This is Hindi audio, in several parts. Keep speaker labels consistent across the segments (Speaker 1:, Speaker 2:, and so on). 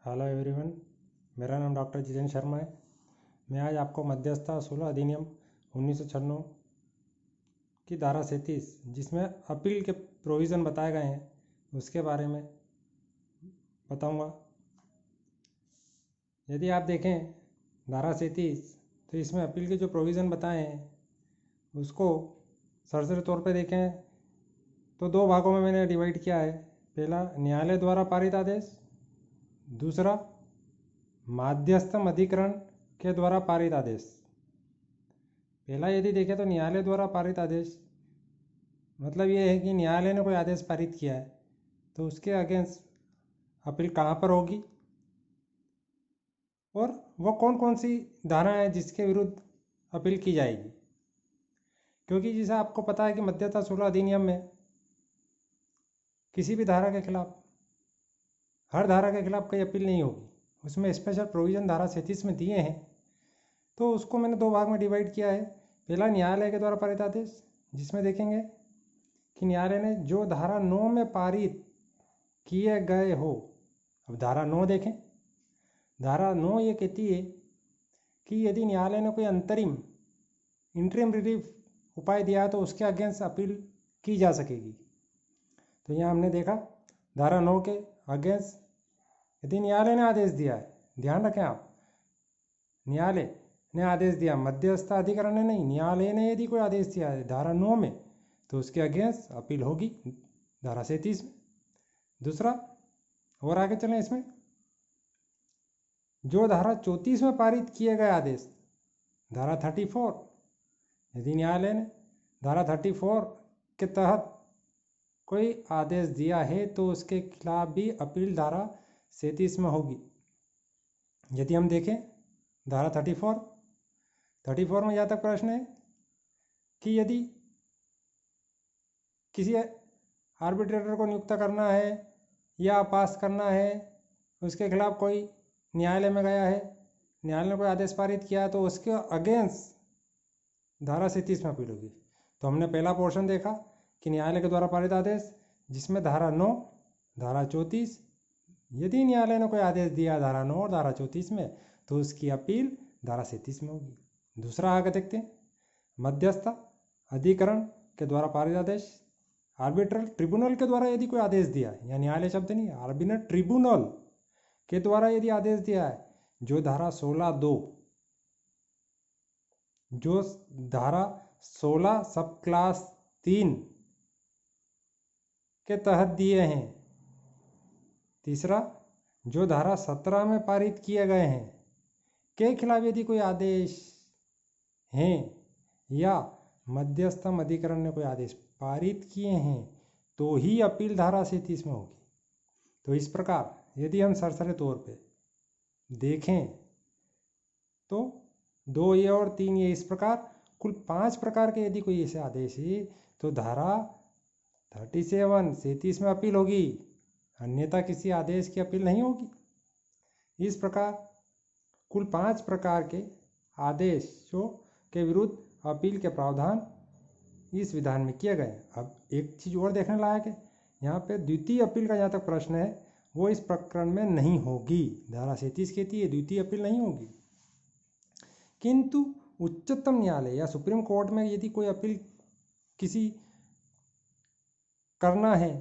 Speaker 1: हेलो एवरीवन, मेरा नाम डॉक्टर जितेंद्र शर्मा है। मैं आज आपको मध्यस्थता सुलह अधिनियम 1996 की धारा 37 जिसमें अपील के प्रोविज़न बताए गए हैं उसके बारे में बताऊंगा। यदि आप देखें धारा 37 तो इसमें अपील के जो प्रोविज़न बताए हैं उसको सरसरी तौर पे देखें तो दो भागों में मैंने डिवाइड किया है। पहला, न्यायालय द्वारा पारित आदेश। दूसरा, माध्यस्थम अधिकरण के द्वारा पारित आदेश। पहला यदि देखें तो न्यायालय द्वारा पारित आदेश मतलब ये है कि न्यायालय ने कोई आदेश पारित किया है तो उसके अगेंस्ट अपील कहाँ पर होगी और वो कौन कौन सी धारा है जिसके विरुद्ध अपील की जाएगी। क्योंकि जैसा आपको पता है कि मध्यस्थता सुलह अधिनियम में किसी भी धारा के खिलाफ, हर धारा के खिलाफ कोई अपील नहीं होगी। उसमें स्पेशल प्रोविज़न धारा 37 में दिए हैं। तो उसको मैंने दो भाग में डिवाइड किया है। पहला, न्यायालय के द्वारा पारित आदेश, जिसमें देखेंगे कि न्यायालय ने जो धारा 9 में पारित किए गए हो। अब धारा 9 देखें। धारा 9 ये कहती है कि यदि न्यायालय ने कोई इंटरिम रिलीफ उपाय दिया है तो उसके अगेंस्ट अपील की जा सकेगी। तो यहाँ हमने देखा धारा 9 के अगेंस्ट यदि न्यायालय ने आदेश दिया है, ध्यान रखें आप, न्यायालय ने आदेश दिया, मध्यस्थता अधिकरण ने नहीं, न्यायालय ने यदि कोई आदेश दिया है धारा 9 में तो उसके अगेंस्ट अपील होगी धारा 37 में। दूसरा, और आगे चलें, इसमें जो धारा 34 में पारित किए गए आदेश, धारा 34, यदि न्यायालय ने धारा 34 के तहत कोई आदेश दिया है तो उसके खिलाफ भी अपील धारा 37 में होगी। यदि हम देखें धारा 34 में यहाँ तक प्रश्न है कि यदि किसी आर्बिट्रेटर को नियुक्त करना है या पास करना है, उसके खिलाफ कोई न्यायालय में गया है, न्यायालय ने कोई आदेश पारित किया है तो उसके अगेंस्ट धारा 37 में अपील होगी। तो हमने पहला पोर्शन देखा कि न्यायालय के द्वारा पारित आदेश जिसमें धारा 9, धारा 34, यदि न्यायालय ने कोई आदेश दिया धारा 9 और धारा 34 में तो उसकी अपील धारा 37 में होगी। दूसरा आगे देखते हैं, मध्यस्थता अधिकरण के द्वारा पारित आदेश, आर्बिट्रल ट्रिब्यूनल के द्वारा यदि कोई आदेश दिया है, या न्यायालय शब्द नहीं, आर्बिट्रल ट्रिब्यूनल के द्वारा यदि आदेश दिया है, जो धारा 16(2), जो धारा 16 सब क्लास 3 के तहत दिए हैं। तीसरा, जो धारा 17 में पारित किए गए हैं के खिलाफ यदि कोई आदेश हैं या मध्यस्थम अधिकरण ने कोई आदेश पारित किए हैं तो ही अपील धारा 37 में होगी। तो इस प्रकार यदि हम सरसरी तौर पे देखें तो 2A और 3A, इस प्रकार कुल 5 प्रकार के यदि कोई ऐसे आदेश है तो धारा 37 में अपील होगी, अन्यथा किसी आदेश की अपील नहीं होगी। इस प्रकार कुल 5 प्रकार के आदेशों के विरुद्ध अपील के प्रावधान इस विधान में किए गए। अब एक चीज़ और देखने लायक है, यहाँ पे द्वितीय अपील का जहाँ तक प्रश्न है वो इस प्रकरण में नहीं होगी। धारा 37 कहती है द्वितीय अपील नहीं होगी, किंतु उच्चतम न्यायालय या सुप्रीम कोर्ट में यदि कोई अपील किसी करना है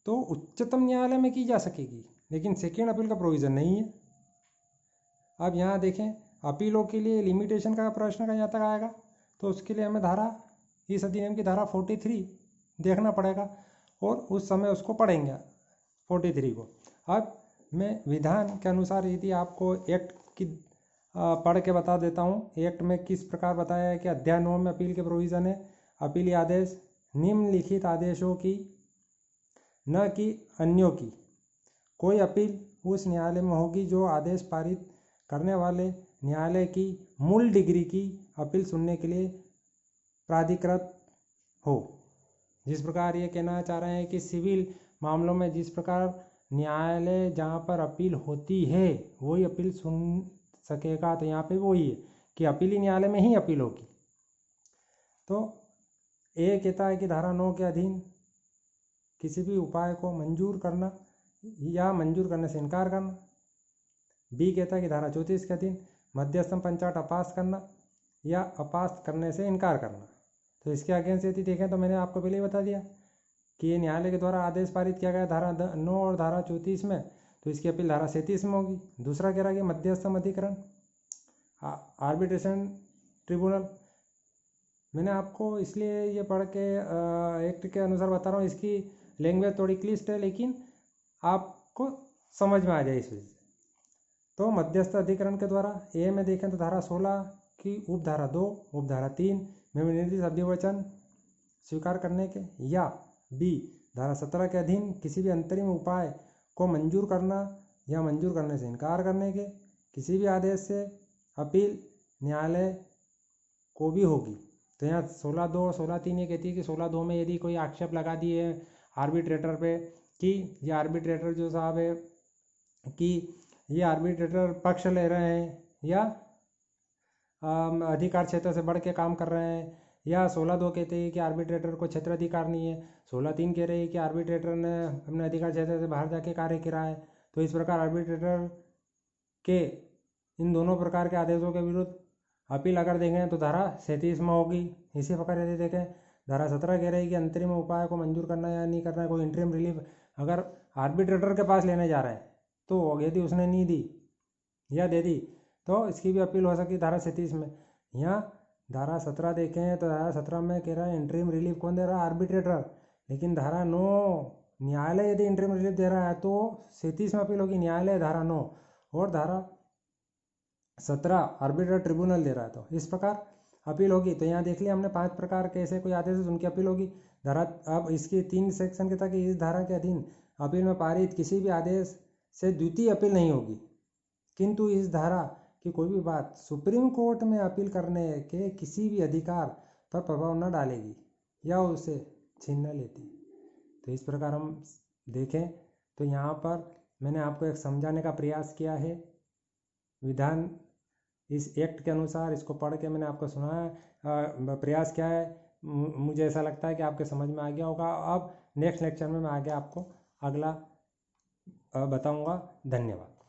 Speaker 1: तो उच्चतम न्यायालय में की जा सकेगी, लेकिन सेकेंड अपील का प्रोविज़न नहीं है। अब यहाँ देखें, अपीलों के लिए लिमिटेशन का प्रश्न का यहाँ तक आएगा तो उसके लिए हमें इस अधिनियम की धारा 43 देखना पड़ेगा और उस समय उसको पढ़ेंगे 43 को। अब मैं विधान के अनुसार यदि आपको एक्ट की पढ़ के बता देता हूँ। एक्ट में किस प्रकार बताया है कि अध्याय 9 में अपील के प्रोविज़न है। अपीली आदेश निम्नलिखित आदेशों की न कि अन्यों की कोई अपील उस न्यायालय में होगी जो आदेश पारित करने वाले न्यायालय की मूल डिग्री की अपील सुनने के लिए प्राधिकृत हो। जिस प्रकार ये कहना चाह रहे हैं कि सिविल मामलों में जिस प्रकार न्यायालय जहाँ पर अपील होती है वही अपील सुन सकेगा, तो यहाँ पे वही है कि अपीली न्यायालय में ही अपील होगी। तो ये कहता है कि धारा 9 के अधीन किसी भी उपाय को मंजूर करना या मंजूर करने से इनकार करना, बी कहता है कि धारा 34 के अधीन मध्यस्थम पंचायत अपास करना या अपास करने से इनकार करना। तो इसके अगेंस्ट यदि देखें तो मैंने आपको पहले ही बता दिया कि ये न्यायालय के द्वारा आदेश पारित किया गया धारा 9 और धारा 34 में, तो इसकी अपील धारा 37 में होगी। दूसरा कह रहा है कि मध्यस्थम अधिकरण आर्बिट्रेशन ट्रिब्यूनल, मैंने आपको इसलिए ये पढ़ के एक्ट के अनुसार बता रहा हूँ, इसकी लैंग्वेज थोड़ी क्लिष्ट है लेकिन आपको समझ में आ जाए इस वजह से। तो मध्यस्थ अधिकरण के द्वारा ए में देखें तो धारा 16 की उपधारा 2 उपधारा 3 में निर्दिष्ट अभिवचन स्वीकार करने के, या बी धारा 17 के अधीन किसी भी अंतरिम उपाय को मंजूर करना या मंजूर करने से इनकार करने के, किसी भी आदेश से अपील न्यायालय को भी होगी। तो यहाँ 16(2) 16(3) ये कहती है कि 16(2) में यदि कोई आक्षेप लगा दिए आर्बिट्रेटर पे कि ये आर्बिट्रेटर जो साहब है कि ये आर्बिट्रेटर पक्ष ले रहे हैं या अधिकार क्षेत्र से बढ़ के काम कर रहे हैं, या 16(2) कहते हैं कि आर्बिट्रेटर को क्षेत्राधिकार नहीं है, 16(3) कह रहे हैं कि आर्बिट्रेटर ने अपने अधिकार क्षेत्र से बाहर जाके कार्य किया है। तो इस प्रकार आर्बिट्रेटर के इन दोनों प्रकार के आदेशों के विरुद्ध अपील अगर देखें तो धारा 37 में होगी। इसी प्रकार यदि देखें धारा 17 कह रही है कि अंतरिम उपाय को मंजूर करना या नहीं करना है, कोई इंटरिम रिलीफ अगर आर्बिट्रेटर के पास लेने जा रहे हैं तो यदि उसने नहीं दी या दे दी तो इसकी भी अपील हो सकती है धारा 37 में। यहाँ धारा 17 देखें तो धारा 17 में कह रहा है इंटरिम रिलीफ कौन दे रहा है, आर्बिट्रेटर। लेकिन धारा 9 न्यायालय यदि इंटरिम रिलीफ दे रहा है तो 37 में अपील होगी, न्यायालय धारा 9, और धारा 17 आर्बिट्रेटर ट्रिब्यूनल दे रहा है तो इस प्रकार अपील होगी। तो यहाँ देख लिया हमने 5 प्रकार के ऐसे कोई आदेश उनकी अपील होगी। धारा अब इसकी 3 सेक्शन के तक इस धारा के अधीन अपील में पारित किसी भी आदेश से द्वितीय अपील नहीं होगी, किंतु इस धारा की कोई भी बात सुप्रीम कोर्ट में अपील करने के किसी भी अधिकार पर प्रभाव न डालेगी या उसे छीन न लेती। तो इस प्रकार हम देखें तो यहाँ पर मैंने आपको एक समझाने का प्रयास किया है विधान इस एक्ट के अनुसार, इसको पढ़ के मैंने आपको सुनाया प्रयास किया है। मुझे ऐसा लगता है कि आपके समझ में आ गया होगा। अब नेक्स्ट लेक्चर में मैं आगे आपको अगला बताऊंगा। धन्यवाद।